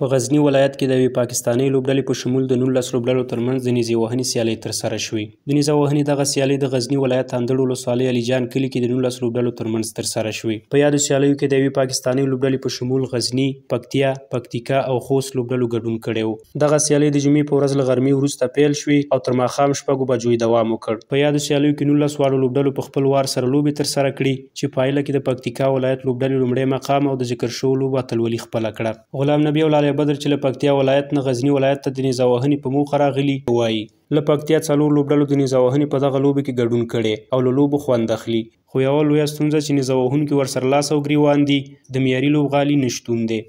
په غزني ولایت کې د یوې پاکستاني لوبډلې په شمول د 19 لوبډلو ترمنځ د نیزې وهنې سیالۍ ترسره شوې. د نیزه وهنې دغه سیالۍ د غزني ولایت اندړ ولسوالۍ علیجان کلي کې د 19 لوبډلو ترمنځ ترسره شوې. په یادو سیالیو کې د یوې پاکستاني لوبډلې په شمول غزني، پکتیا، پکتیکا او خوست لوبډلو ګډون کړی و. دغه سیالۍ د جمعې په ورځ له غرمې وروسته پیل شوې او تر ماښام 6 بجو دوام وکړ. په یادو سیالیو کې 19 واړو لوبډلو په خپل وار سره لوبې ترسره کړې چې پایله کې د پکتیکا ولایت لوبډلې لومړی مقام او د ذکر شوو لوبو اتلولي خپله کړه. غلام نبي او لالی بدر چې له پکتیا ولایت نه غزني ولایت ته د نیزه وهنې په موخه راغلي وایي له پکتیا 4 لوبډلو د نیزه وهنې په دغه لوبو کې ګډون کړی او له لوبو خوند اخلي، خو یوه لویه ستونزه چې نیزه وهونکي ورسره لاس او ګریوان دي د معیاري لوبغالي نشتون دی.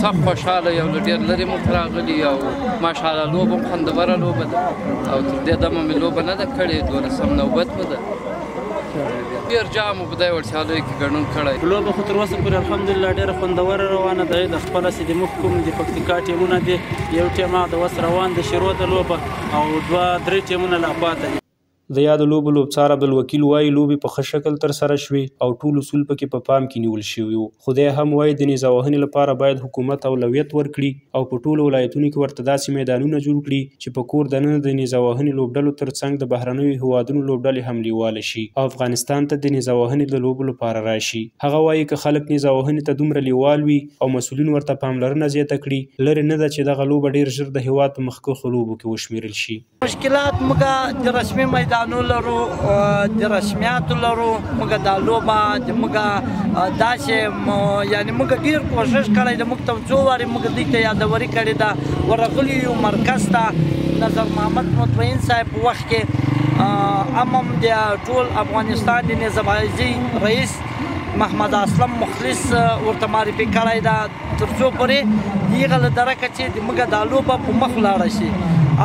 سخت خوشحاله یو له ډېر لرې موږ راغلي او ماشاءالله لوبه هم خوندوره لوبه ده او تر دې دمه مې لوبه نه ده کړې، 12 نوبت مې ده. ډېر جام په دې وړتیالیو کې ګډون کړی. لوبه خو تر اوسه پورې الحمدلله ډېره خوندوره روانه ده. د خپله چې د موږ کوم د پکتیکا ټیمونه دي، یو ټیم هغه د اوس روان د شروع د لوبه او 2-3 ټیمونه لا پاته دي. د یادو لوبو لوبڅار عبدالوکیل وایي لوبې په ښه شکل ترسره شوې او ټول اصول پکې په پام کې نیول شوي وو. خو دی هم وایي د نیزه وهنې لپاره باید حکومت اولویت ورکړي او په ټولو ولایتونو کې ورته داسې میدانونه جوړ کړي چې په کور دننه د نیزه وهنې لوبډلو ترڅنګ د بهرنیو هیوادونو لوبډلې هم لیواله شي او افغانستان ته د نیزه وهنې د لوبو لپاره راشي. هغه وایي که خلک نیزه وهنې ته دومره لیوال وي او مسؤلین ورته پاملرنه زیاته کړي، لرې نه ده چې دغه لوبه ډېر ژر د هیواد په مخکښو لوبو کې وشمیرل شي. مشکلات موږ د رسمي میدانونو لرو، د رسمیاتو لرو، موږ دا لوبه د موږ داسې یعنی موږ ډېر کوشش کړی د موږ ته څو وارې موږ دوی ته یادوري کړې ده. ورغلي یو مرکز ته نظر محمد مطمئن صاحب په وخت کې امم د ټول افغانستان د نیزه‌بازي رئیس محمد اسلم مخلص ورته معرفي کړی ده تر څو پورې دغه له درکه چې د موږ دا لوبه په مخ لاړه شي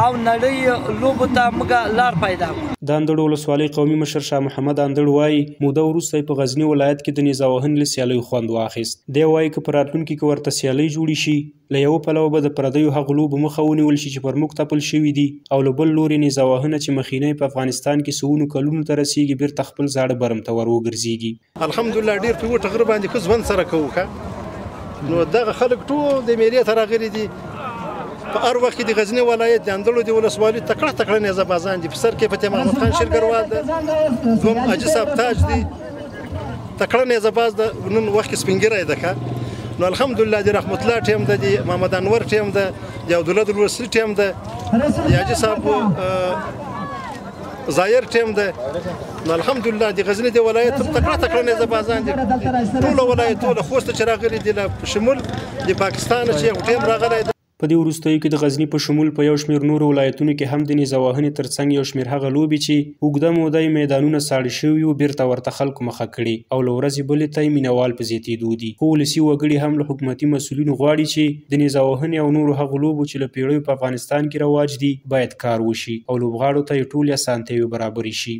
او نړۍ لوبو ته موږ لار پیدا کړو. د اندړ ولسوالۍ قومي مشر شاه محمد اندړ وایي موده وروسته په غزني ولایت کې د نیزه وهنې له سیالیو خوند واخیست. دی وایي که په راتلونکي کې ورته سیالۍ جوړې شي له یوه پلوه به د پردیو هغو لوبو مخه ونیول شي چې پر موږ تپل شوي دي او له بل لوري نیزه وهنه چې مخینی په افغانستان کې سوونو کلونو ته رسیږي بیرته خپل زاړه برم ته ور وګرځېږي. الحمدلله ډېر په ټغر باندې ښه ژوند سره کوو. نو دغه خلک ټول د میلې ته راغلي دي. په هر وخت کې د غزني ولایت د اندړو د ولسوالۍ تکړه نیزه بازان دي. په سر کې فتح محمد خان شیرګروال ده، دوم حاجي صاحب تاج دي، تکړه نیزه باز ده. نن وخت کې سپینګیری ده که نو الحمدلله د رحمت الله ټیم ده، د محمد انور ټیم ده، د عبدالله دلورسي ټیم ده، د حاجي صاحب ظاهر ټیم ده. نو الحمدلله د غزني د ولایت تکړه نیزه بازان دي. ټول ولایتونه له خوست چې راغلي دي، له شمول د پاکستان چې یو ټیم راغلی ده. په دې وروستیو کې د غزني په شمول په یو شمېر نورو ولایتونو کې هم د نیزه وهنې ترڅنګ یو شمېر هغه لوبې چې اوږده موده یې میدانونه ساړه شوي وو بیرته ورته خلکو مخه کړي او له ورځې بلې ته یې مینوال په زیاتېدو دي. خو ولسي وګړي هم له حکومتي مسؤلینو غواړي چې د نیزه وهنې او نورو هغو لوبو چې له پیړیو په افغانستان کې رواج دي باید کار وشي او لوبغاړو ته یې ټولې اسانتیاوې برابرې شي.